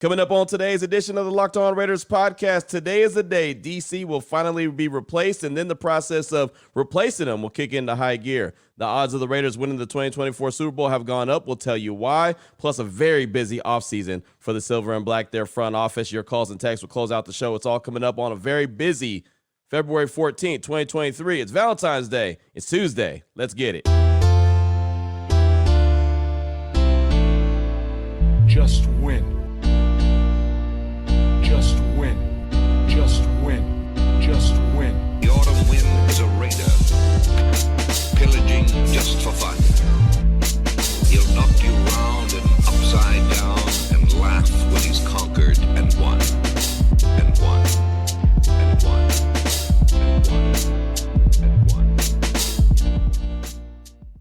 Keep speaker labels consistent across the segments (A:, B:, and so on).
A: Coming up on today's edition of the Locked On Raiders podcast, today is the day DC will finally be replaced, and then the process of replacing them will kick into high gear. The odds of the Raiders winning the 2024 Super Bowl have gone up. We'll tell you why, plus a very busy offseason for the Silver and Black, their front office. Your calls and texts will close out the show. It's all coming up on a very busy February 14th, 2023. It's Valentine's Day. It's Tuesday. Let's get it.
B: Just win. Just win. Just win. Just win.
C: The autumn wind is a raider, pillaging just for fun. He'll knock you round and upside down and laugh when he's conquered and won. And won. And won. And won. And won.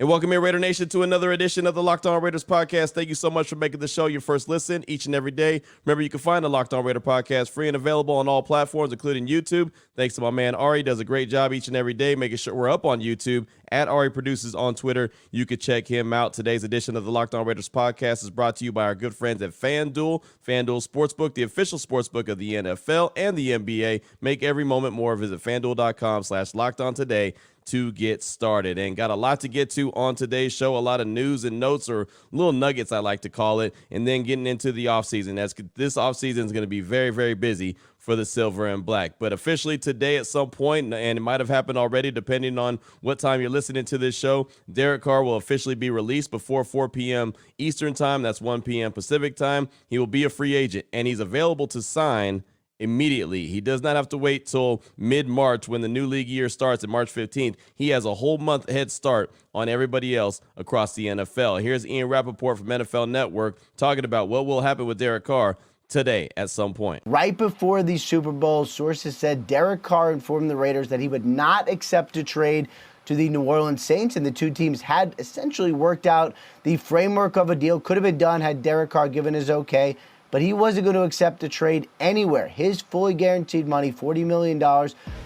A: And welcome here, Raider Nation, to another edition of the Locked On Raiders podcast. Thank you so much for making the show your first listen each and every day. Remember, you can find the Locked On Raider podcast free and available on all platforms, including YouTube. Thanks to my man Ari, does a great job each and every day making sure we're up on YouTube. At Ari Produces on Twitter. You can check him out. Today's edition of the Locked On Raiders podcast is brought to you by our good friends at FanDuel. FanDuel Sportsbook, the official sportsbook of the NFL and the NBA. Make every moment more. Visit FanDuel.com/LockedOn today to get started. And got a lot to get to on today's show, a lot of news and notes, or little nuggets I like to call it, and then getting into the offseason. This offseason is going to be very, very busy for the Silver and Black. But officially today at some point, and it might have happened already depending on what time you're listening to this show, Derek Carr will officially be released before 4 p.m. Eastern time. That's 1 p.m. Pacific time. He will be a free agent, and he's available to sign immediately. He does not have to wait till mid-March when the new league year starts at March 15th. He has a whole month head start on everybody else across the NFL. Here's Ian Rappaport from NFL Network talking about what will happen with Derek Carr today at some point.
D: Right before the Super Bowl, sources said Derek Carr informed the Raiders that he would not accept a trade to the New Orleans Saints, and the two teams had essentially worked out the framework of a deal. Could have been done had Derek Carr given his okay, but he wasn't going to accept a trade anywhere. His fully guaranteed money, $40 million,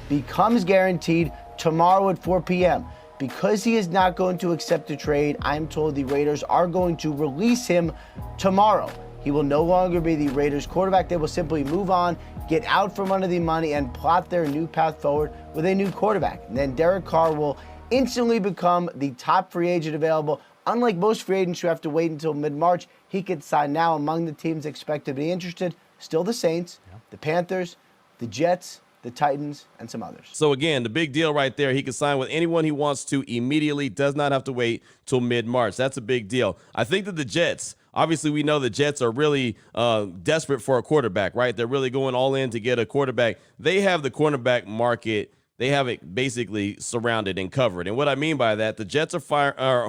D: becomes guaranteed tomorrow at 4 p.m. Because he is not going to accept a trade, I'm told the Raiders are going to release him tomorrow. He will no longer be the Raiders quarterback. They will simply move on, get out from under the money, and plot their new path forward with a new quarterback. And then Derek Carr will instantly become the top free agent available. Unlike most free agents who have to wait until mid-March, he could sign now. Among the teams expected to be interested, still the Saints, the Panthers, the Jets, the Titans, and some others.
A: So again, the big deal right there, he can sign with anyone he wants to immediately, does not have to wait till mid-March. That's a big deal. I think that the Jets, obviously we know the Jets are really desperate for a quarterback, right? They're really going all in to get a quarterback. They have the cornerback market. They have it basically surrounded and covered. And what I mean by that, the Jets are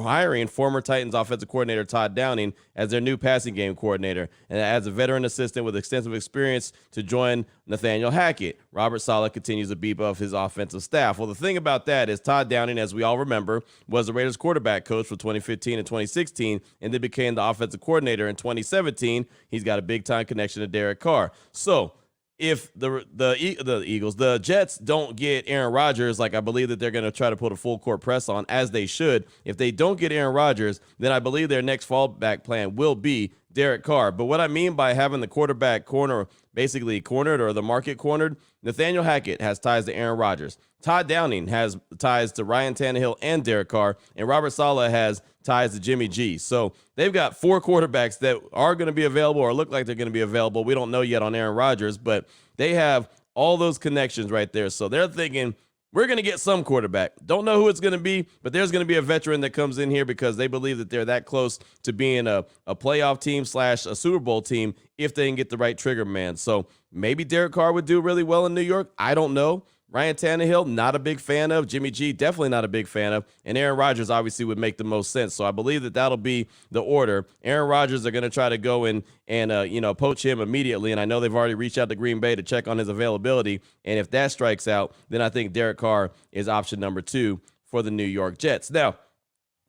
A: hiring former Titans offensive coordinator Todd Downing as their new passing game coordinator, and as a veteran assistant with extensive experience to join Nathaniel Hackett. Robert Saleh continues to beef up his offensive staff. Well, the thing about that is Todd Downing, as we all remember, was the Raiders quarterback coach for 2015 and 2016, and then became the offensive coordinator in 2017. He's got a big-time connection to Derek Carr. So if the Jets don't get Aaron Rodgers, like I believe that they're going to try to put a full court press on, as they should, if they don't get Aaron Rodgers, then I believe their next fallback plan will be Derek Carr. But what I mean by having the quarterback corner basically cornered, or the market cornered, Nathaniel Hackett has ties to Aaron Rodgers. Todd Downing has ties to Ryan Tannehill and Derek Carr, and Robert Saleh has ties to Jimmy G. So they've got four quarterbacks that are going to be available, or look like they're going to be available. We don't know yet on Aaron Rodgers, but they have all those connections right there. So they're thinking, we're going to get some quarterback. Don't know who it's going to be, but there's going to be a veteran that comes in here because they believe that they're that close to being a playoff team / a Super Bowl team if they can get the right trigger man. So maybe Derek Carr would do really well in New York. I don't know. Ryan Tannehill, not a big fan of. Jimmy G, definitely not a big fan of. And Aaron Rodgers obviously would make the most sense. So I believe that that'll be the order. Aaron Rodgers are going to try to go and poach him immediately. And I know they've already reached out to Green Bay to check on his availability. And if that strikes out, then I think Derek Carr is option number 2 for the New York Jets. Now,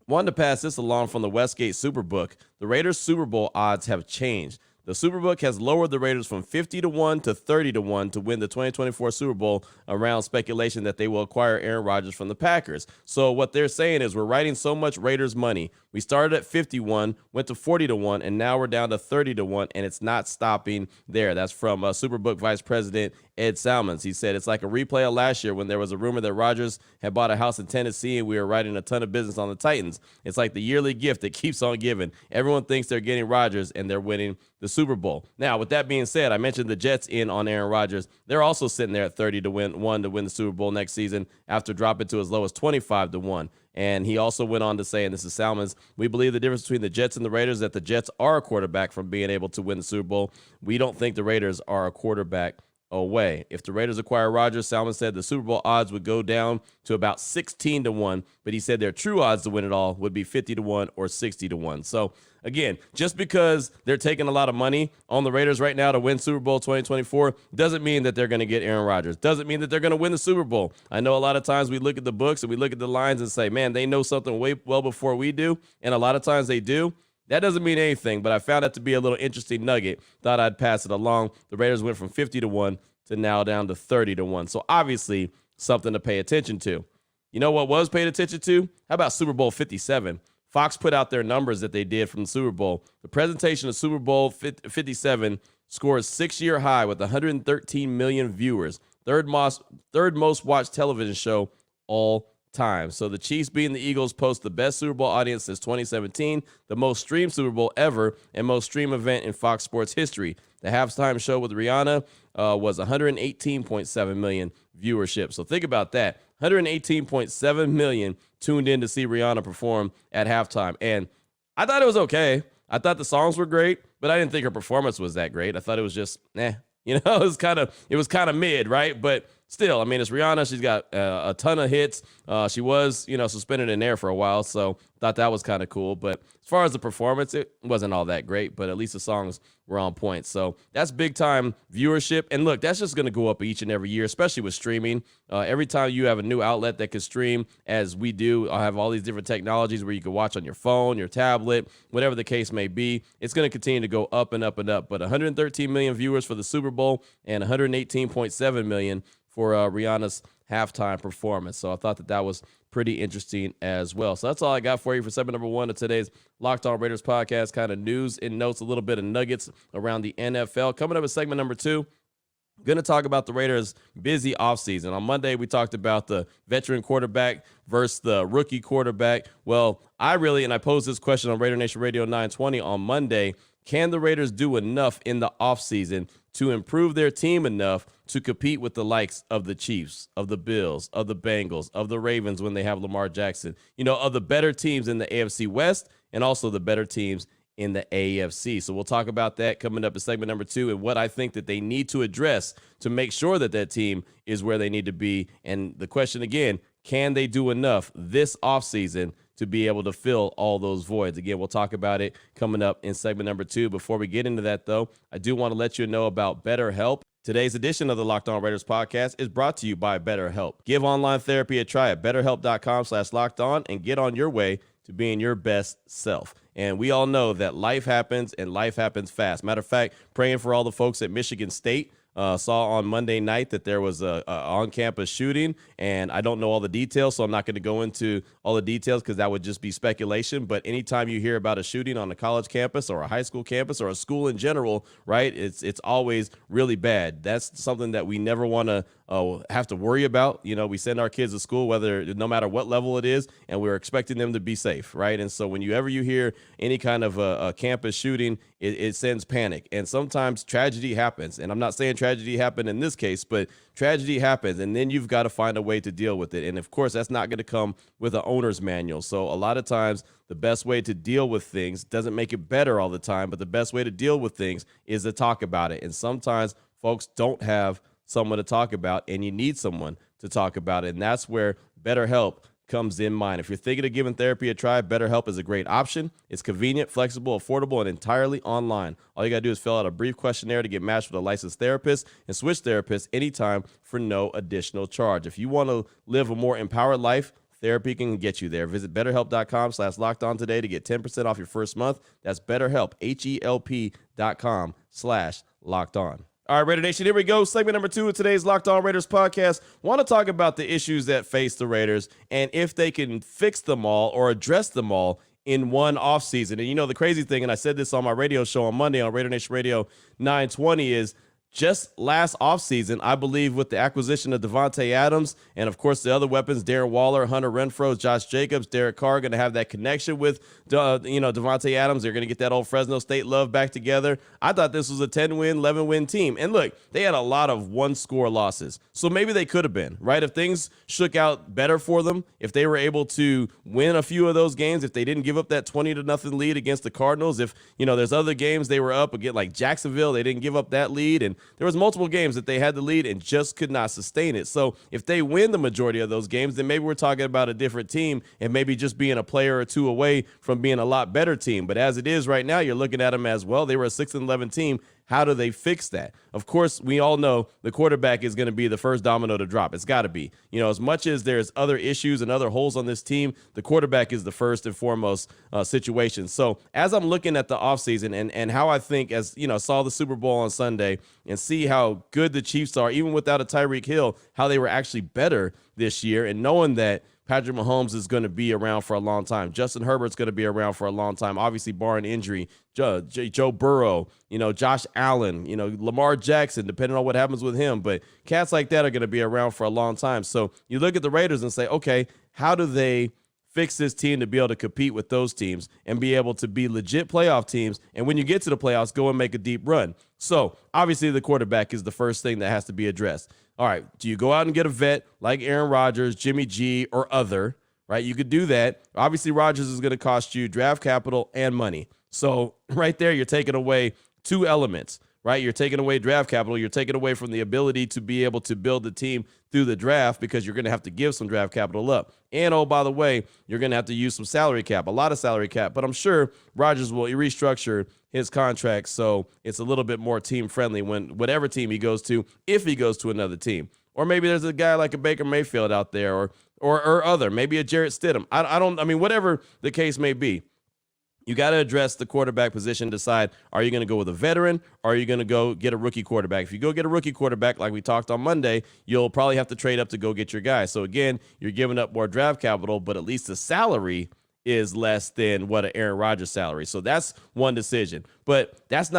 A: wanted to pass this along from the Westgate Superbook. The Raiders Super Bowl odds have changed. The Superbook has lowered the Raiders from 50-1 to 30-1 to win the 2024 Super Bowl around speculation that they will acquire Aaron Rodgers from the Packers. So what they're saying is we're writing so much Raiders money. We started at 51, went to 40-1, and now we're down to 30-1, and it's not stopping there. That's from Superbook Vice President Ed Salmons. He said it's like a replay of last year when there was a rumor that Rodgers had bought a house in Tennessee and we were writing a ton of business on the Titans. It's like the yearly gift that keeps on giving. Everyone thinks they're getting Rodgers and they're winning the Super Bowl. Now, with that being said, I mentioned the Jets in on Aaron Rodgers. They're also sitting there at 30-1 to win the Super Bowl next season after dropping to as low as 25-1. And he also went on to say, and this is Salmons, we believe the difference between the Jets and the Raiders is that the Jets are a quarterback from being able to win the Super Bowl. We don't think the Raiders are a quarterback away. If the Raiders acquire Rodgers, Salmon said the Super Bowl odds would go down to about 16-1, but he said their true odds to win it all would be 50-1 or 60-1. So again, just because they're taking a lot of money on the Raiders right now to win Super Bowl 2024 doesn't mean that they're going to get Aaron Rodgers. Doesn't mean that they're going to win the Super Bowl. I know a lot of times we look at the books and we look at the lines and say, man, they know something way well before we do. And a lot of times they do. That doesn't mean anything, but I found that to be a little interesting nugget. Thought I'd pass it along. The Raiders went from 50-1 to now down to 30-1. So obviously something to pay attention to. You know what was paid attention to? How about Super Bowl 57? Fox put out their numbers that they did from the Super Bowl. The presentation of Super Bowl 57 scores 6-year high with 113 million viewers. Third most watched television show all time. So the Chiefs beating the Eagles post the best Super Bowl audience since 2017, the most streamed Super Bowl ever, and most streamed event in Fox Sports history. The halftime show with Rihanna was 118.7 million viewership. So think about that. 118.7 million tuned in to see Rihanna perform at halftime. And I thought it was okay. I thought the songs were great, but I didn't think her performance was that great. I thought it was just, it was kind of mid, right? But still, I mean, it's Rihanna. She's got a ton of hits. She was, suspended in there for a while, so thought that was kind of cool. But as far as the performance, it wasn't all that great, but at least the songs were on point. So that's big-time viewership. And look, that's just going to go up each and every year, especially with streaming. Every time you have a new outlet that can stream, as we do, I have all these different technologies where you can watch on your phone, your tablet, whatever the case may be. It's going to continue to go up and up and up. But 113 million viewers for the Super Bowl and 118.7 million for Rihanna's halftime performance. So I thought that was pretty interesting as well. So that's all I got for you for segment number 1 of today's Locked On Raiders podcast, kind of news and notes, a little bit of nuggets around the NFL. Coming up in segment number 2, I'm going to talk about the Raiders' busy offseason. On Monday, we talked about the veteran quarterback versus the rookie quarterback. Well, I posed this question on Raider Nation Radio 920 on Monday. Can the Raiders do enough in the offseason to improve their team enough to compete with the likes of the Chiefs, of the Bills, of the Bengals, of the Ravens when they have Lamar Jackson, of the better teams in the AFC West and also the better teams in the AFC? So we'll talk about that coming up in segment number 2 and what I think that they need to address to make sure that that team is where they need to be. And the question again, can they do enough this offseason to be able to fill all those voids? Again, we'll talk about it coming up in segment number 2. Before we get into that, though, I do want to let you know about BetterHelp. Today's edition of the Locked On Raiders podcast is brought to you by BetterHelp. Give online therapy a try at BetterHelp.com/lockedon and get on your way to being your best self. And we all know that life happens and life happens fast. Matter of fact, praying for all the folks at Michigan State. Saw on Monday night that there was a on-campus shooting, and I don't know all the details, so I'm not going to go into all the details because that would just be speculation. But anytime you hear about a shooting on a college campus or a high school campus or a school in general, right, it's always really bad. That's something that we never want to have to worry about. We send our kids to school, no matter what level it is, and we're expecting them to be safe, right? And so whenever you hear any kind of a campus shooting, it sends panic. And sometimes tragedy happens. And I'm not saying tragedy happened in this case, but tragedy happens, and then you've got to find a way to deal with it. And of course, that's not going to come with an owner's manual. So a lot of times, the best way to deal with things doesn't make it better all the time, but the best way to deal with things is to talk about it. And sometimes folks don't have someone to talk about, and you need someone to talk about it. And that's where BetterHelp comes in mind. If you're thinking of giving therapy a try, BetterHelp is a great option. It's convenient, flexible, affordable, and entirely online. All you got to do is fill out a brief questionnaire to get matched with a licensed therapist and switch therapists anytime for no additional charge. If you want to live a more empowered life, Therapy can get you there. Visit BetterHelp.com/LockedOn today to get 10% off your first month. That's BetterHelp, HELP.com/LockedOn. All right, Raider Nation, here we go. Segment number 2 of today's Locked On Raiders podcast. Want to talk about the issues that face the Raiders and if they can fix them all or address them all in one offseason. And the crazy thing, and I said this on my radio show on Monday on Raider Nation Radio 920, is just last offseason, I believe with the acquisition of Davante Adams and, of course, the other weapons, Darren Waller, Hunter Renfrow, Josh Jacobs, Derek Carr, going to have that connection with, Davante Adams. They're going to get that old Fresno State love back together. I thought this was a 10-win, 11-win team. And look, they had a lot of one-score losses. So maybe they could have been, right? If things shook out better for them, if they were able to win a few of those games, if they didn't give up that 20-0 lead against the Cardinals, if, there's other games they were up again, like Jacksonville, they didn't give up that lead, and there was multiple games that they had the lead and just could not sustain it. So if they win the majority of those games, then maybe we're talking about a different team and maybe just being a player or two away from being a lot better team. But as it is right now, you're looking at them as, well, they were a 6-11 team. How do they fix that? Of course, we all know the quarterback is going to be the first domino to drop. It's got to be. As much as there's other issues and other holes on this team, the quarterback is the first and foremost situation. So as I'm looking at the offseason and how I think, as saw the Super Bowl on Sunday and see how good the Chiefs are, even without a Tyreek Hill, how they were actually better this year, and knowing that Patrick Mahomes is going to be around for a long time. Justin Herbert's going to be around for a long time, obviously barring injury. Joe Burrow, Josh Allen, Lamar Jackson, depending on what happens with him. But cats like that are going to be around for a long time. So you look at the Raiders and say, okay, how do they fix this team to be able to compete with those teams and be able to be legit playoff teams? And when you get to the playoffs, go and make a deep run. So obviously the quarterback is the first thing that has to be addressed. All right, do you go out and get a vet like Aaron Rodgers, Jimmy G, or other, right? You could do that. Obviously, Rodgers is going to cost you draft capital and money. So right there, you're taking away two elements, right? You're taking away draft capital. You're taking away from the ability to be able to build the team through the draft because you're going to have to give some draft capital up. And, oh, by the way, you're going to have to use some salary cap, a lot of salary cap. But I'm sure Rodgers will restructure his contract so it's a little bit more team-friendly when whatever team he goes to, if he goes to another team. Or maybe there's a guy like a Baker Mayfield out there or other, maybe a Jarrett Stidham. I mean, whatever the case may be. You got to address the quarterback position, decide, are you going to go with a veteran or are you going to go get a rookie quarterback? If you go get a rookie quarterback, like we talked on Monday, you'll probably have to trade up to go get your guy. So, again, you're giving up more draft capital, but at least the salary is less than what an Aaron Rodgers salary. So that's one decision. But that's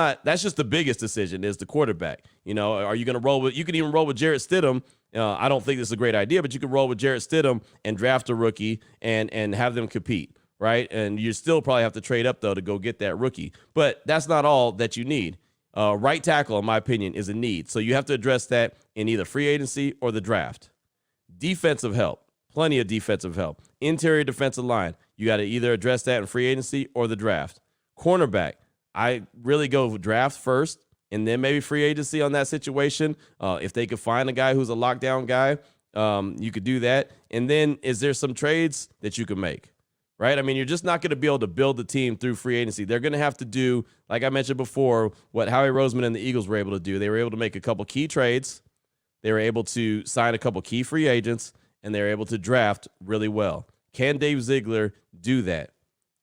A: just the biggest decision is the quarterback. Are you going to roll with – you can even roll with Jarrett Stidham. I don't think this is a great idea, but you can roll with Jarrett Stidham and draft a rookie and have them compete. Right? And you still probably have to trade up, though, to go get that rookie. But that's not all that you need. Right tackle, in my opinion, is a need. So you have to address that in either free agency or the draft. Defensive help, plenty of defensive help. Interior defensive line, you got to either address that in free agency or the draft. Cornerback, I really go draft first and then maybe free agency on that situation. If they could find a guy who's a lockdown guy, you could do that. And then is there some trades that you can make? Right? I mean, you're just not going to be able to build the team through free agency. They're going to have to do, like I mentioned before, what Howie Roseman and the Eagles were able to do. They were able to make a couple key trades. They were able to sign a couple key free agents, and they were able to draft really well. Can Dave Ziegler do that?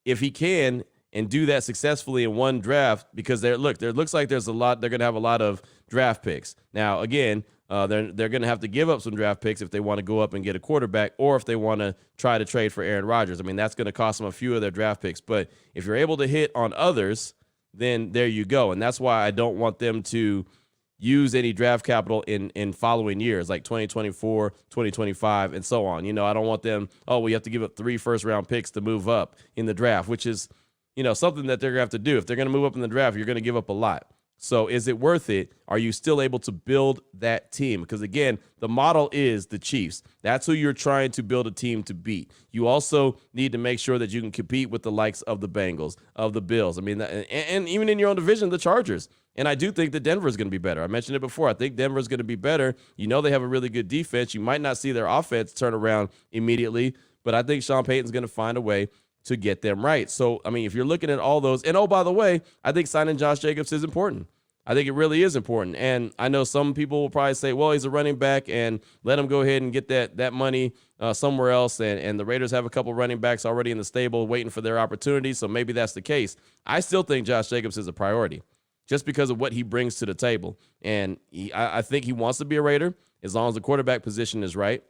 A: If he can and do that successfully in one draft, because there looks like there's a lot, they're going to have a lot of draft picks. Now, again, they're going to have to give up some draft picks if they want to go up and get a quarterback or if they want to try to trade for Aaron Rodgers. I mean, that's going to cost them a few of their draft picks. But if you're able to hit on others, then there you go. And that's why I don't want them to use any draft capital in following years, like 2024, 2025, and so on. I don't want them, we have to give up 3 first-round picks to move up in the draft, which is, something that they're going to have to do. If they're going to move up in the draft, you're going to give up a lot. So is it worth it? Are you still able to build that team? Because, again, the model is the Chiefs. That's who you're trying to build a team to beat. You also need to make sure that you can compete with the likes of the Bengals, of the Bills. I mean, and even in your own division, the Chargers. And I do think that Denver is going to be better. I mentioned it before. I think Denver is going to be better. They have a really good defense. You might not see their offense turn around immediately, but I think Sean Payton's going to find a way to get them right. So, I mean, if you're looking at all those, and oh, by the way, I think signing Josh Jacobs is important. I think it really is important. And I know some people will probably say, well, he's a running back and let him go ahead and get that money somewhere else. And the Raiders have a couple running backs already in the stable waiting for their opportunity. So maybe that's the case. I still think Josh Jacobs is a priority just because of what he brings to the table. And I think he wants to be a Raider as long as the quarterback position is right.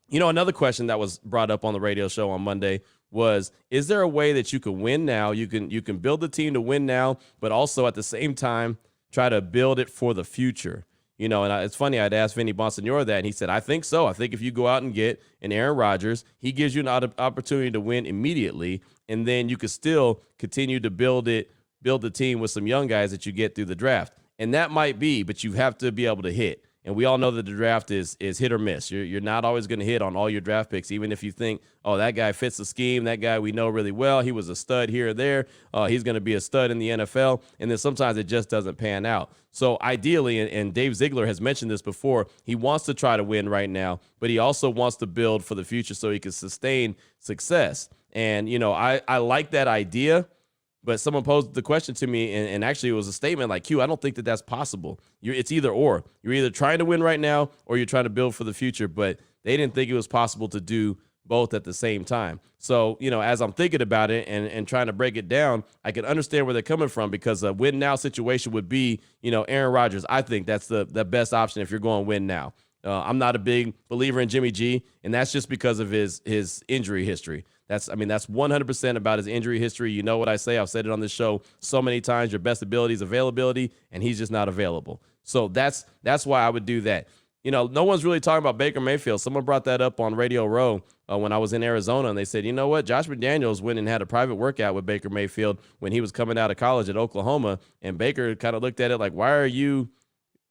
A: You know, another question that was brought up on the radio show on Monday was, is there a way that you can win now? You can build the team to win now, but also at the same time, try to build it for the future. You know, and it's funny, I'd asked Vinny Bonsignore that, and he said, I think so. I think if you go out and get an Aaron Rodgers, he gives you an opportunity to win immediately, and then you could still continue to build the team with some young guys that you get through the draft. And that might be, but you have to be able to hit. And we all know that the draft is hit or miss. You're not always going to hit on all your draft picks, even if you think, oh, that guy fits the scheme. That guy we know really well. He was a stud here or there. He's going to be a stud in the NFL. And then sometimes it just doesn't pan out. So ideally, and Dave Ziegler has mentioned this before, he wants to try to win right now, but he also wants to build for the future so he can sustain success. And, you know, I like that idea. But someone posed the question to me, and actually it was a statement like, Q, I don't think that that's possible. It's either or. You're either trying to win right now or you're trying to build for the future. But they didn't think it was possible to do both at the same time. So, you know, as I'm thinking about it and trying to break it down, I can understand where they're coming from, because a win now situation would be, you know, Aaron Rodgers. I think that's the best option if you're going win now. I'm not a big believer in Jimmy G, and that's just because of his injury history. That's 100% about his injury history. You know what I say. I've said it on this show so many times. Your best ability is availability, and he's just not available. So that's why I would do that. You know, no one's really talking about Baker Mayfield. Someone brought that up on Radio Row when I was in Arizona, and they said, you know what? Josh McDaniels went and had a private workout with Baker Mayfield when he was coming out of college at Oklahoma, and Baker kind of looked at it like, why are you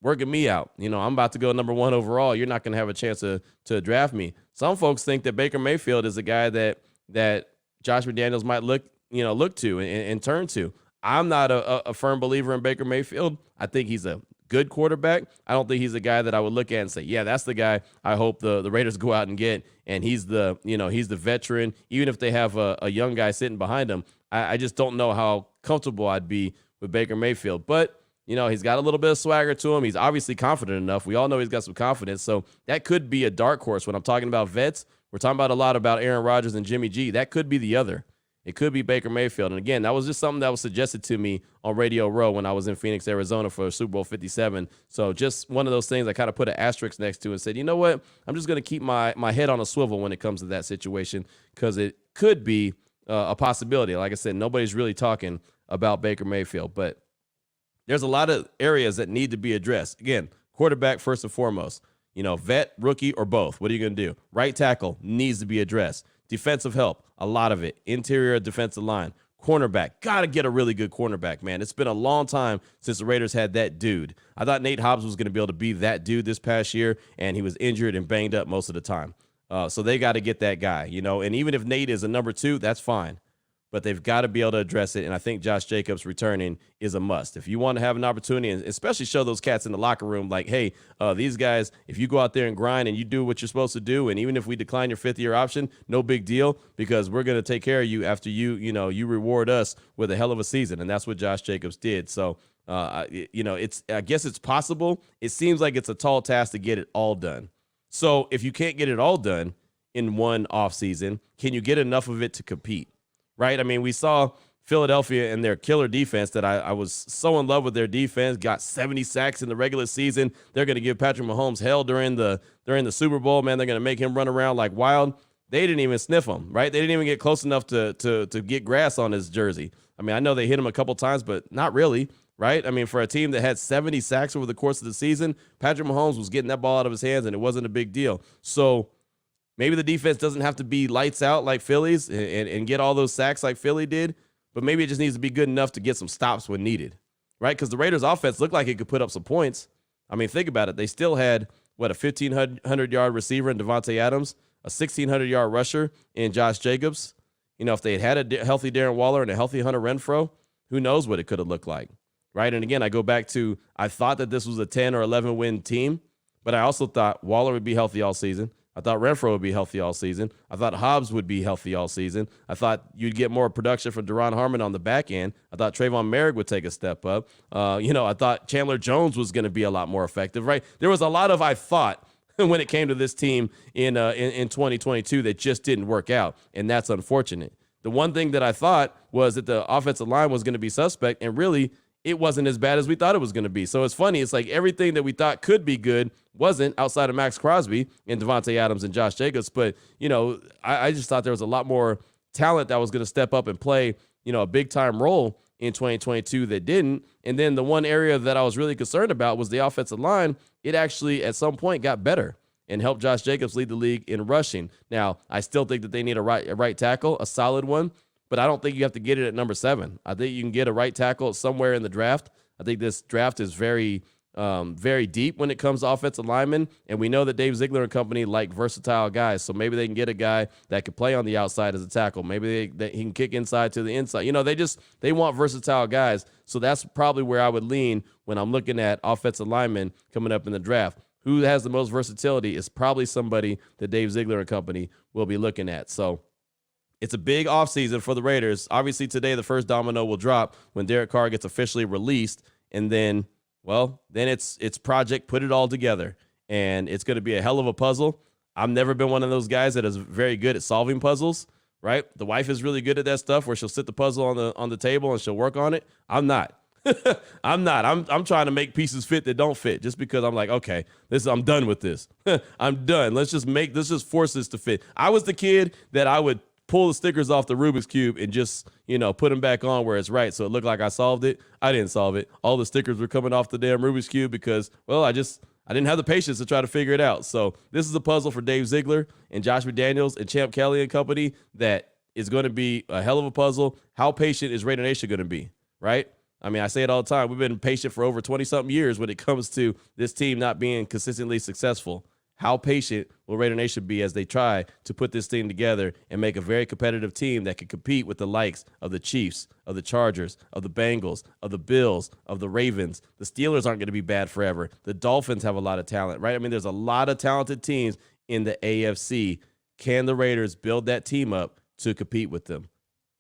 A: working me out? You know, I'm about to go number 1 overall. You're not going to have a chance to draft me. Some folks think that Baker Mayfield is a guy that Josh McDaniels might look to and turn to. I'm not a firm believer in Baker Mayfield. I think he's a good quarterback. I don't think he's a guy that I would look at and say, yeah, that's the guy I hope the Raiders go out and get. And he's the veteran. Even if they have a young guy sitting behind him, I just don't know how comfortable I'd be with Baker Mayfield. But you know, he's got a little bit of swagger to him. He's obviously confident enough. We all know he's got some confidence. So that could be a dark horse. When I'm talking about vets, we're talking about a lot about Aaron Rodgers and Jimmy G. That could be the other. It could be Baker Mayfield. And again, that was just something that was suggested to me on Radio Row when I was in Phoenix, Arizona for Super Bowl 57. So just one of those things I kind of put an asterisk next to and said, you know what? I'm just going to keep my head on a swivel when it comes to that situation, because it could be a possibility. Like I said, nobody's really talking about Baker Mayfield, but there's a lot of areas that need to be addressed. Again, quarterback first and foremost. You know, vet, rookie, or both. What are you going to do? Right tackle needs to be addressed. Defensive help, a lot of it. Interior defensive line. Cornerback, got to get a really good cornerback, man. It's been a long time since the Raiders had that dude. I thought Nate Hobbs was going to be able to be that dude this past year, and he was injured and banged up most of the time. So they got to get that guy, you know. And even if Nate is a number 2, that's fine. But they've got to be able to address it, and I think Josh Jacobs returning is a must. If you want to have an opportunity, and especially show those cats in the locker room, like, hey, these guys, if you go out there and grind and you do what you're supposed to do, and even if we decline your 5th-year option, no big deal, because we're going to take care of you after you reward us with a hell of a season, and that's what Josh Jacobs did. So, I guess it's possible. It seems like it's a tall task to get it all done. So if you can't get it all done in one offseason, can you get enough of it to compete? Right? I mean, we saw Philadelphia and their killer defense that I was so in love with their defense, got 70 sacks in the regular season. They're going to give Patrick Mahomes hell during the Super Bowl, man. They're going to make him run around like wild. They didn't even sniff him, right? They didn't even get close enough to get grass on his jersey. I mean, I know they hit him a couple times, but not really, right? I mean, for a team that had 70 sacks over the course of the season, Patrick Mahomes was getting that ball out of his hands, and it wasn't a big deal. So maybe the defense doesn't have to be lights out like Philly's and get all those sacks like Philly did, but maybe it just needs to be good enough to get some stops when needed, right? Because the Raiders' offense looked like it could put up some points. I mean, think about it. They still had, a 1,500-yard receiver in Devontae Adams, a 1,600-yard rusher in Josh Jacobs. You know, if they had a healthy Darren Waller and a healthy Hunter Renfrow, who knows what it could have looked like, right? And again, I go back to, I thought that this was a 10 or 11 win team, but I also thought Waller would be healthy all season. I thought Renfro would be healthy all season. I thought Hobbs would be healthy all season. I thought you'd get more production from Deron Harmon on the back end. I thought Trayvon Merrick would take a step up. I thought Chandler Jones was going to be a lot more effective, right? There was a lot of I thought when it came to this team in 2022 that just didn't work out, and that's unfortunate. The one thing that I thought was that the offensive line was going to be suspect, and really it wasn't as bad as we thought it was going to be. So it's funny. It's like everything that we thought could be good wasn't, outside of Max Crosby and Devontae Adams and Josh Jacobs. But, I just thought there was a lot more talent that was going to step up and play, a big-time role in 2022 that didn't. And then the one area that I was really concerned about was the offensive line. It actually, at some point, got better and helped Josh Jacobs lead the league in rushing. Now, I still think that they need a right tackle, a solid one, but I don't think you have to get it at number 7. I think you can get a right tackle somewhere in the draft. I think this draft is very, very deep when it comes to offensive linemen, and we know that Dave Ziegler and company like versatile guys, so maybe they can get a guy that can play on the outside as a tackle. Maybe he can kick inside to the inside. They want versatile guys, so that's probably where I would lean when I'm looking at offensive linemen coming up in the draft. Who has the most versatility is probably somebody that Dave Ziegler and company will be looking at. So it's a big offseason for the Raiders. Obviously, today the first domino will drop when Derek Carr gets officially released, and then it's project put it all together, and it's going to be a hell of a puzzle. I've never been one of those guys that is very good at solving puzzles, right? The wife is really good at that stuff where she'll sit the puzzle on the table and she'll work on it. I'm not. I'm not. I'm trying to make pieces fit that don't fit just because I'm like, okay, I'm done with this. I'm done. Let's just force this to fit. I was the kid that I would pull the stickers off the Rubik's Cube and just, put them back on where it's right. So it looked like I solved it. I didn't solve it. All the stickers were coming off the damn Rubik's Cube because, well, I didn't have the patience to try to figure it out. So this is a puzzle for Dave Ziegler and Josh McDaniels and Champ Kelly and company that is going to be a hell of a puzzle. How patient is Raider Nation going to be, right? I mean, I say it all the time. We've been patient for over 20-something years when it comes to this team not being consistently successful. How patient will Raider Nation be as they try to put this thing together and make a very competitive team that can compete with the likes of the Chiefs, of the Chargers, of the Bengals, of the Bills, of the Ravens? The Steelers aren't going to be bad forever. The Dolphins have a lot of talent, right? I mean, there's a lot of talented teams in the AFC. Can the Raiders build that team up to compete with them?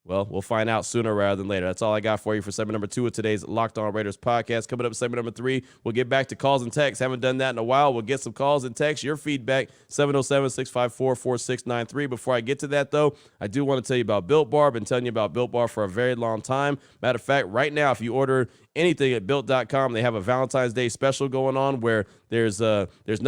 A: Well, we'll find out sooner rather than later. That's all I got for you for segment number 2 of today's Locked On Raiders podcast. Coming up, segment number 3, we'll get back to calls and texts. Haven't done that in a while. We'll get some calls and texts, your feedback, 707-654-4693. Before I get to that, though, I do want to tell you about Built Bar. I've been telling you about Built Bar for a very long time. Matter of fact, right now, if you order anything at Built.com, they have a Valentine's Day special going on where there's no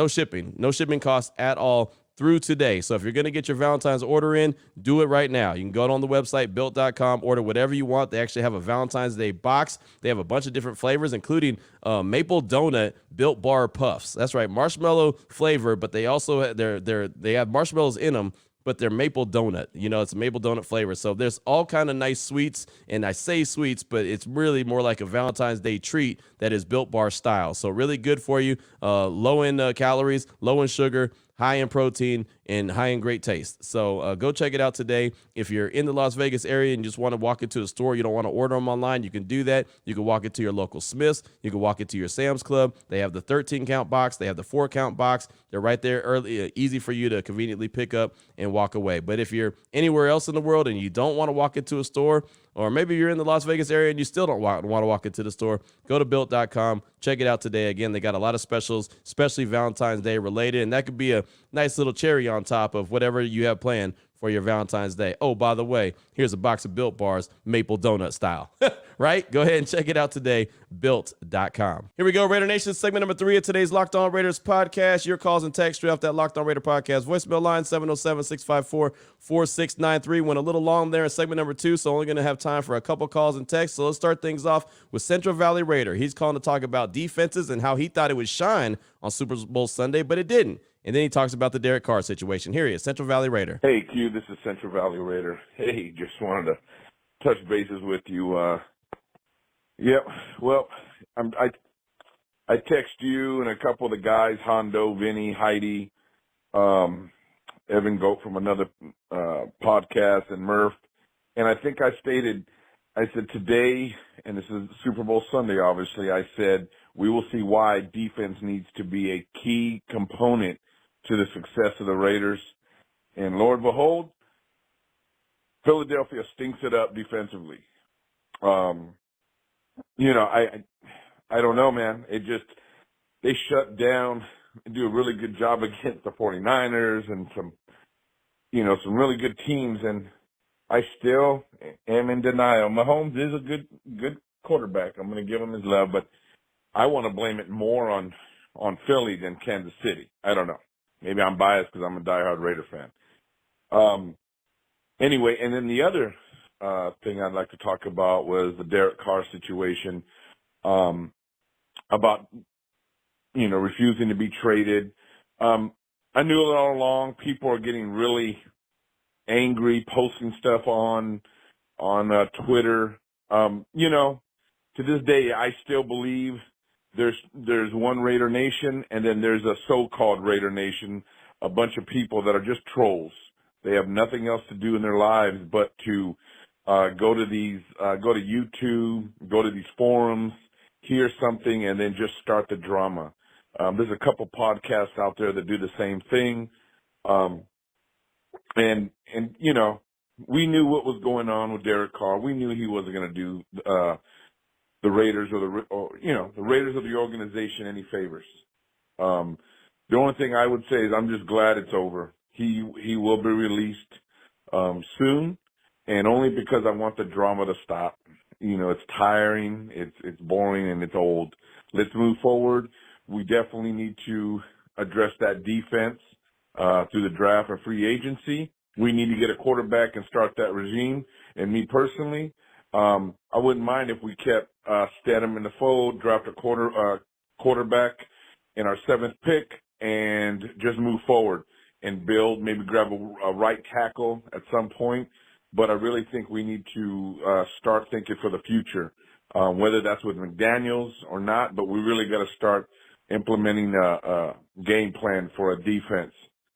A: shipping costs at all through today. So if you're going to get your Valentine's order in, do it right now. You can go on the website, built.com, order whatever you want. They actually have a Valentine's Day box. They have a bunch of different flavors, including maple donut Built Bar Puffs. That's right, marshmallow flavor, but they also they have marshmallows in them, but they're maple donut. It's a maple donut flavor. So there's all kind of nice sweets, and I say sweets, but it's really more like a Valentine's Day treat that is Built Bar style. So really good for you, low in calories, low in sugar, high in protein, and high in great taste. So go check it out today. If you're in the Las Vegas area and you just want to walk into a store, you don't want to order them online, you can do that. You can walk into your local Smith's. You can walk into your Sam's Club. They have the 13-count box. They have the 4-count box. They're right there early, easy for you to conveniently pick up and walk away. But if you're anywhere else in the world and you don't want to walk into a store, or maybe you're in the Las Vegas area and you still don't want to walk into the store, go to Built.com. Check it out today. Again, they got a lot of specials, especially Valentine's Day related, and that could be a nice little cherry on top of whatever you have planned for your Valentine's Day. Oh, by the way, here's a box of Built Bars, maple donut style. Right? Go ahead and check it out today, Built.com. Here we go, Raider Nation, segment number 3 of today's Locked On Raiders podcast. Your calls and texts straight off that Locked On Raider podcast voicemail line, 707-654-4693. Went a little long there in segment number 2, so only going to have time for a couple calls and texts. So let's start things off with Central Valley Raider. He's calling to talk about defenses and how he thought it would shine on Super Bowl Sunday, but it didn't. And then he talks about the Derek Carr situation. Here he is, Central Valley Raider.
E: Hey, Q, this is Central Valley Raider. Hey, just wanted to touch bases with you. Well, I text you and a couple of the guys, Hondo, Vinny, Heidi, Evan Goat from another podcast, and Murph. And I think I said today, and this is Super Bowl Sunday, obviously, I said we will see why defense needs to be a key component to the success of the Raiders. And Lord behold, Philadelphia stinks it up defensively. You know, I don't know, man. They shut down and do a really good job against the 49ers and some really good teams. And I still am in denial. Mahomes is a good quarterback. I'm going to give him his love, but I want to blame it more on Philly than Kansas City. I don't know. Maybe I'm biased because I'm a diehard Raider fan. Anyway, and then the other thing I'd like to talk about was the Derek Carr situation, about, refusing to be traded. I knew it all along. People are getting really angry, posting stuff on Twitter. To this day, I still believe there's one Raider Nation, and then there's a so-called Raider Nation, a bunch of people that are just trolls. They have nothing else to do in their lives but to go to YouTube, go to these forums, hear something, and then just start the drama. There's a couple podcasts out there that do the same thing. And we knew what was going on with Derek Carr. We knew he wasn't going to do the Raiders or the Raiders of the organization any favors. The only thing I would say is I'm just glad it's over. He will be released soon, and only because I want the drama to stop. It's tiring, it's boring, and it's old. Let's move forward. We definitely need to address that defense through the draft or free agency. We need to get a quarterback and start that regime. And me personally, I wouldn't mind if we kept Stedham in the fold, draft a quarterback in our 7th pick, and just move forward and build, maybe grab a right tackle at some point. But I really think we need to start thinking for the future, whether that's with McDaniels or not, but we really got to start implementing a game plan for a defense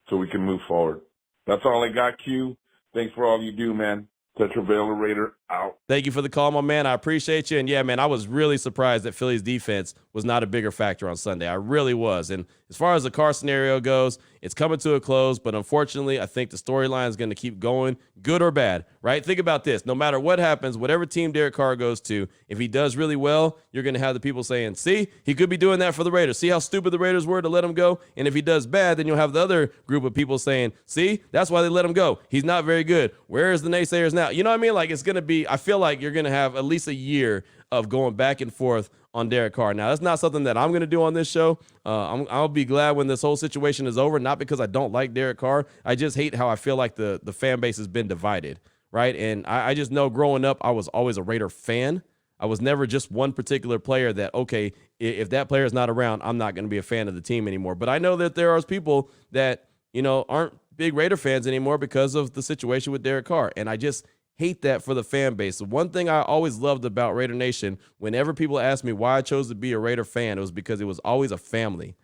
E: so we can move forward. That's all I got, Q. Thanks for all you do, man. Tetravalent Raider out.
A: Thank you for the call, my man. I appreciate you. And yeah, man, I was really surprised that Philly's defense was not a bigger factor on Sunday. I really was. And as far as the Carr scenario goes, it's coming to a close. But unfortunately, I think the storyline is going to keep going, good or bad, right? Think about this. No matter what happens, whatever team Derek Carr goes to, if he does really well, you're going to have the people saying, see, he could be doing that for the Raiders. See how stupid the Raiders were to let him go? And if he does bad, then you'll have the other group of people saying, see, that's why they let him go. He's not very good. Where is the naysayers now? You know what I mean? Like, it's going to be, I feel like you're going to have at least a year of going back and forth on Derek Carr. Now, that's not something that I'm going to do on this show. I'll be glad when this whole situation is over, not because I don't like Derek Carr. I just hate how I feel like the fan base has been divided, right? And I just know growing up, I was always a Raider fan. I was never just one particular player that, okay, if that player is not around, I'm not going to be a fan of the team anymore. But I know that there are people that, aren't big Raider fans anymore because of the situation with Derek Carr. And I just hate that for the fan base. The one thing I always loved about Raider Nation, whenever people asked me why I chose to be a Raider fan, it was because it was always a family.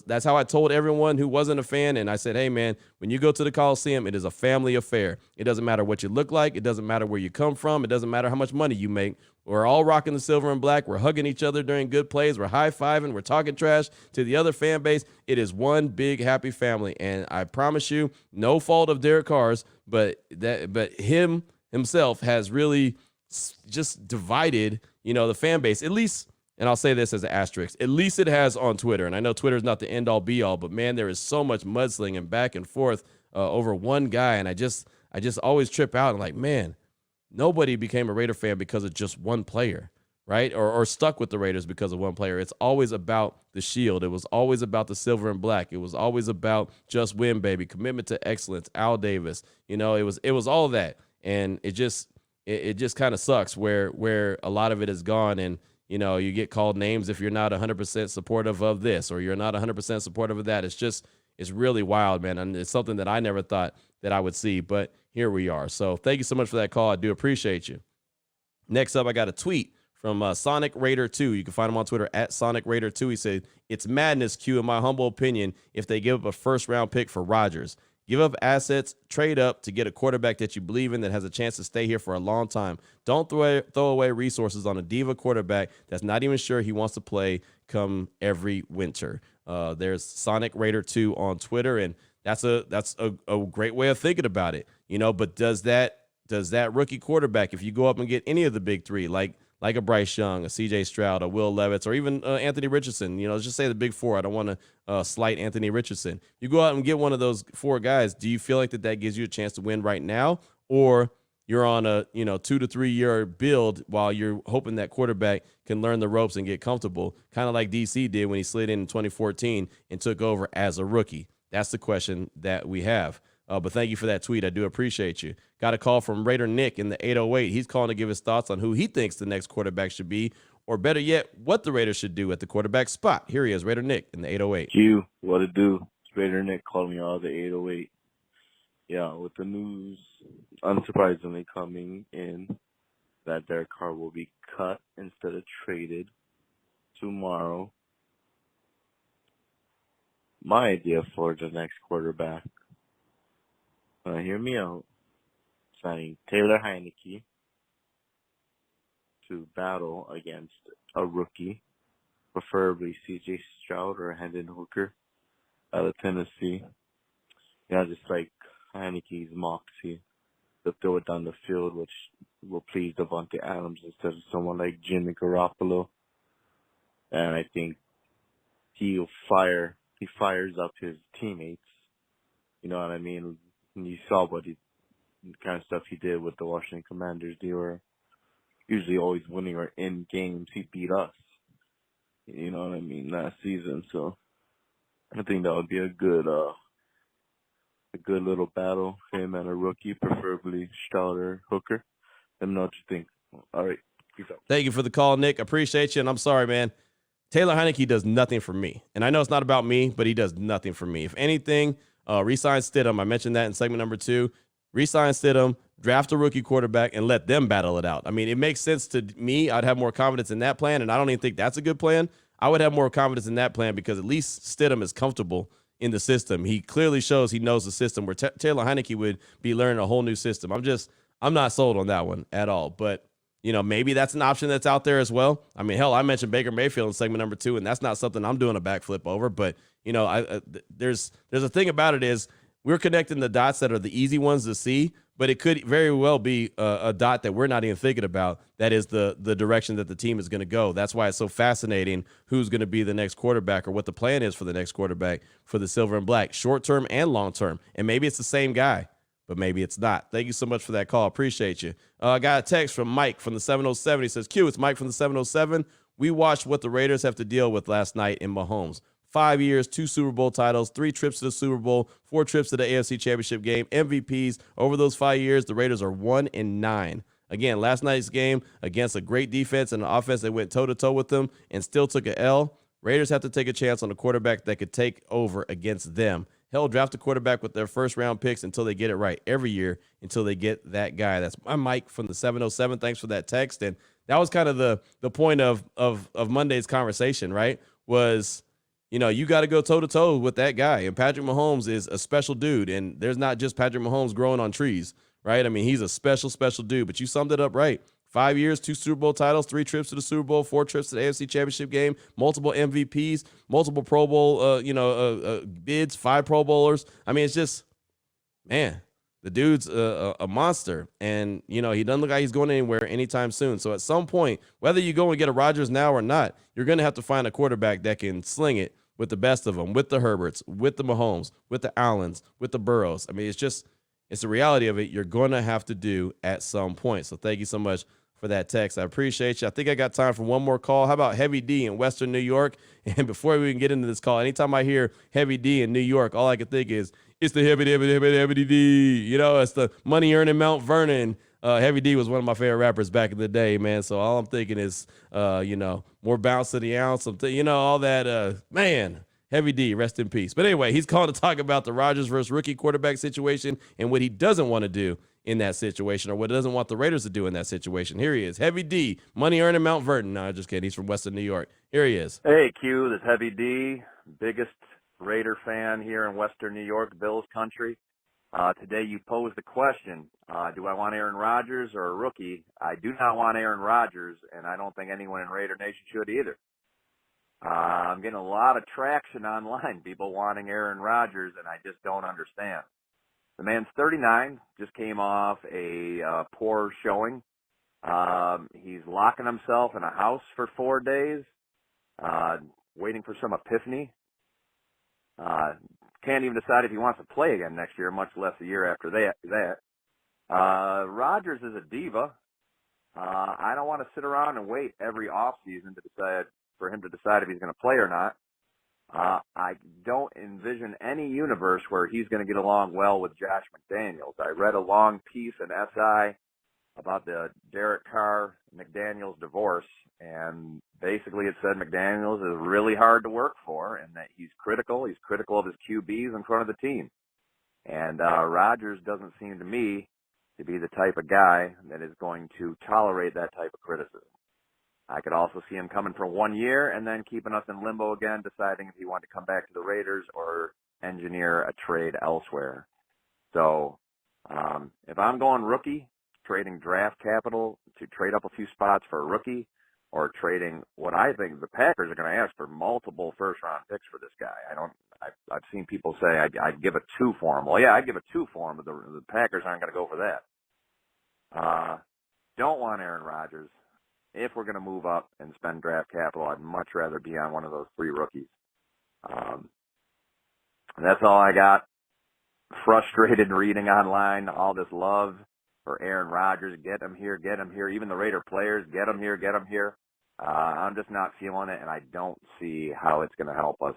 A: That's how I told everyone who wasn't a fan. And I said, hey, man, when you go to the Coliseum, it is a family affair. It doesn't matter what you look like. It doesn't matter where you come from. It doesn't matter how much money you make. We're all rocking the silver and black. We're hugging each other during good plays. We're high-fiving. We're talking trash to the other fan base. It is one big happy family. And I promise you, no fault of Derek Carr's, but himself has really just divided, the fan base, at least. And I'll say this as an asterisk, at least it has on Twitter. And I know Twitter is not the end all be all, but man, there is so much mudslinging and back and forth over one guy. And I just always trip out and like, man, nobody became a Raider fan because of just one player, right? Or stuck with the Raiders because of one player. It's always about the shield. It was always about the silver and black. It was always about just win, baby, commitment to excellence, Al Davis. It was all that. And it just kind of sucks where a lot of it is gone. And, you get called names if you're not 100% supportive of this or you're not 100% supportive of that. It's really wild, man. And it's something that I never thought that I would see, but here we are. So thank you so much for that call. I do appreciate you. Next up, I got a tweet from Sonic Raider 2. You can find him on Twitter at Sonic Raider 2. He said, it's madness, Q, in my humble opinion, if they give up a first-round pick for Rodgers. Give up assets, trade up to get a quarterback that you believe in that has a chance to stay here for a long time. Don't throw away resources on a diva quarterback that's not even sure he wants to play come every winter. There's Sonic Raider 2 on Twitter, and that's a great way of thinking about it. But does that rookie quarterback, if you go up and get any of the big three, like a Bryce Young, a C.J. Stroud, a Will Levis, or even Anthony Richardson, let's just say the big four. I don't want to slight Anthony Richardson. You go out and get one of those four guys. Do you feel like that gives you a chance to win right now, or you're on a 2 to 3 year build while you're hoping that quarterback can learn the ropes and get comfortable, kind of like DC did when he slid in 2014 and took over as a rookie? That's the question that we have. But thank you for that tweet. I do appreciate you. Got a call from Raider Nick in the 808. He's calling to give his thoughts on who he thinks the next quarterback should be, or better yet, what the Raiders should do at the quarterback spot. Here he is, Raider Nick in the 808.
F: Q, what it do? It's Raider Nick calling me out of the 808. Yeah, with the news unsurprisingly coming in that Derek Carr will be cut instead of traded tomorrow. My idea for the next quarterback, hear me out, signing Taylor Heineke to battle against a rookie, preferably C.J. Stroud or Hendon Hooker out of Tennessee. Just like Heineke's moxie, to throw it down the field, which will please Devontae Adams instead of someone like Jimmy Garoppolo. And I think he fires up his teammates. You know what I mean? You saw the kind of stuff he did with the Washington Commanders. They were usually always winning or in games. He beat us. You know what I mean? Last season. So I think that would be a good little battle. Him and a rookie, preferably Stroud or Hooker. Let me know what you think. All right. Peace out.
A: Thank you for the call, Nick. Appreciate you. And I'm sorry, man. Taylor Heineke does nothing for me. And I know it's not about me, but he does nothing for me. If anything, re-sign Stidham. I mentioned that in segment number 2. Re-sign Stidham, draft a rookie quarterback, and let them battle it out. I mean, it makes sense to me. I'd have more confidence in that plan, and I don't even think that's a good plan. I would have more confidence in that plan because at least Stidham is comfortable in the system. He clearly shows he knows the system, where Taylor Heineke would be learning a whole new system. I'm not sold on that one at all. But, maybe that's an option that's out there as well. I mean, hell, I mentioned Baker Mayfield in segment number 2, and that's not something I'm doing a backflip over. But, there's a thing about it is we're connecting the dots that are the easy ones to see, but it could very well be a dot that we're not even thinking about. That is the direction that the team is going to go. That's why it's so fascinating who's going to be the next quarterback or what the plan is for the next quarterback for the Silver and Black, short-term and long-term. And maybe it's the same guy, but maybe it's not. Thank you so much for that call. Appreciate you. I got a text from Mike from the 707. He says, Q, it's Mike from the 707. We watched what the Raiders have to deal with last night in Mahomes. 5 years, 2 Super Bowl titles, 3 trips to the Super Bowl, 4 trips to the AFC Championship game, MVPs. Over those 5 years, the Raiders are 1-9. Again, last night's game against a great defense and an offense that went toe-to-toe with them and still took an L. Raiders have to take a chance on a quarterback that could take over against them. Hell, draft a quarterback with their first-round picks until they get it right every year until they get that guy. That's my Mike from the 707. Thanks for that text. And that was kind of the point of Monday's conversation, right, was – you got to go toe-to-toe with that guy. And Patrick Mahomes is a special dude. And there's not just Patrick Mahomes growing on trees, right? I mean, he's a special, special dude. But you summed it up right. 5 years, 2 Super Bowl titles, 3 trips to the Super Bowl, 4 trips to the AFC Championship game, multiple MVPs, multiple Pro Bowl bids, 5 Pro Bowlers. I mean, it's just, man, the dude's a monster. And, he doesn't look like he's going anywhere anytime soon. So at some point, whether you go and get a Rodgers now or not, you're going to have to find a quarterback that can sling it with the best of them, with the Herberts, with the Mahomes, with the Allens, with the Burrows. I mean, it's the reality of it. You're going to have to do at some point. So thank you so much for that text. I appreciate you. I think I got time for one more call. How about Heavy D in Western New York? And before we can get into this call, anytime I hear Heavy D in New York, all I can think is, it's the Heavy D. It's the money-earning Mount Vernon. Heavy D was one of my favorite rappers back in the day, man. So all I'm thinking is, more bounce to the ounce, all that, man. Heavy D, rest in peace. But anyway, he's calling to talk about the Rodgers versus rookie quarterback situation and what he doesn't want to do in that situation, or what he doesn't want the Raiders to do in that situation. Here he is, Heavy D, money-earning Mount Vernon. No, just kidding. He's from Western New York. Here he is.
G: Hey, Q, this is Heavy D, biggest Raider fan here in Western New York, Bills country. Today you posed the question, do I want Aaron Rodgers or a rookie? I do not want Aaron Rodgers, and I don't think anyone in Raider Nation should either. I'm getting a lot of traction online, people wanting Aaron Rodgers, and I just don't understand. The man's 39, just came off a poor showing. He's locking himself in a house for 4 days, waiting for some epiphany. Can't even decide if he wants to play again next year, much less a year after that. Rodgers is a diva. I don't want to sit around and wait every offseason for him to decide if he's going to play or not. I don't envision any universe where he's going to get along well with Josh McDaniels. I read a long piece in SI about the Derek Carr McDaniels divorce, and basically it said McDaniels is really hard to work for and that he's critical. He's critical of his QBs in front of the team. And Rodgers doesn't seem to me to be the type of guy that is going to tolerate that type of criticism. I could also see him coming for 1 year and then keeping us in limbo again, deciding if he wanted to come back to the Raiders or engineer a trade elsewhere. So if I'm going rookie, trading draft capital to trade up a few spots for a rookie, or trading what I think the Packers are going to ask for multiple first-round picks for this guy. I've seen people say I'd give a 2 for him. Well, yeah, I'd give a 2 for him, but the Packers aren't going to go for that. Don't want Aaron Rodgers. If we're going to move up and spend draft capital, I'd much rather be on one of those 3 rookies. That's all I got. Frustrated reading online all this love for Aaron Rodgers. Get him here, get him here. Even the Raider players, get him here, get him here. I'm just not feeling it, and I don't see how it's going to help us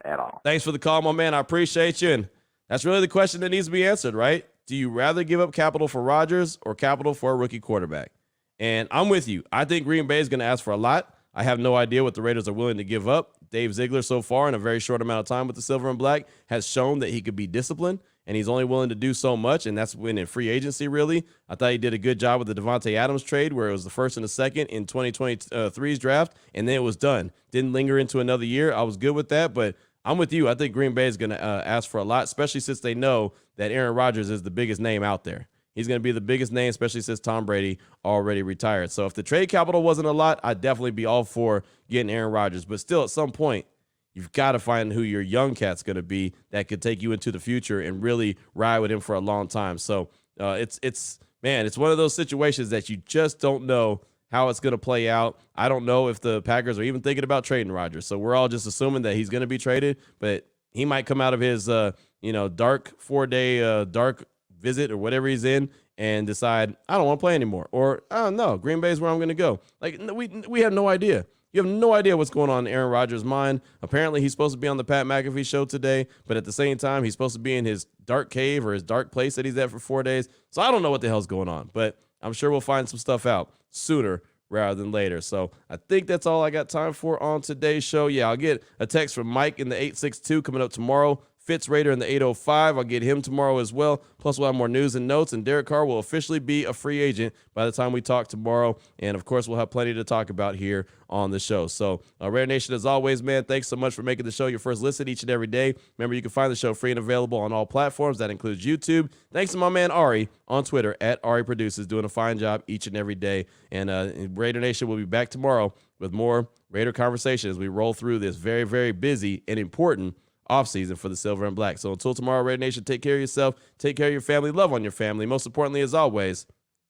G: at all.
A: Thanks for the call, my man. I appreciate you. And that's really the question that needs to be answered, right? Do you rather give up capital for Rodgers or capital for a rookie quarterback? And I'm with you. I think Green Bay is going to ask for a lot. I have no idea what the Raiders are willing to give up. Dave Ziegler, so far, in a very short amount of time with the Silver and Black, has shown that he could be disciplined, and he's only willing to do so much, and that's when in free agency, really. I thought he did a good job with the Devontae Adams trade, where it was the first and the second in 2023's draft, and then it was done. Didn't linger into another year. I was good with that, but I'm with you. I think Green Bay is going to ask for a lot, especially since they know that Aaron Rodgers is the biggest name out there. He's going to be the biggest name, especially since Tom Brady already retired. So if the trade capital wasn't a lot, I'd definitely be all for getting Aaron Rodgers. But still, at some point, you've got to find who your young cat's going to be that could take you into the future and really ride with him for a long time. So it's one of those situations that you just don't know how it's going to play out. I don't know if the Packers are even thinking about trading Rodgers. So we're all just assuming that he's going to be traded, but he might come out of his dark 4-day dark visit or whatever he's in and decide, I don't want to play anymore. Or, I don't know, Green Bay is where I'm going to go. Like, we have no idea. You have no idea what's going on in Aaron Rodgers' mind. Apparently, he's supposed to be on the Pat McAfee show today, but at the same time, he's supposed to be in his dark cave or his dark place that he's at for 4 days. So I don't know what the hell's going on, but I'm sure we'll find some stuff out sooner rather than later. So I think that's all I got time for on today's show. Yeah, I'll get a text from Mike in the 862 coming up tomorrow. Fitz Raider in the 805. I'll get him tomorrow as well. Plus, we'll have more news and notes, and Derek Carr will officially be a free agent by the time we talk tomorrow. And, of course, we'll have plenty to talk about here on the show. So, Raider Nation, as always, man, thanks so much for making the show your first listen each and every day. Remember, you can find the show free and available on all platforms. That includes YouTube. Thanks to my man Ari on Twitter, @Ari Produces, doing a fine job each and every day. And Raider Nation will be back tomorrow with more Raider conversation as we roll through this very, very busy and important offseason for the Silver and Black. So until tomorrow, Raider Nation, take care of yourself, take care of your family, love on your family. Most importantly, as always,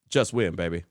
A: just win, baby.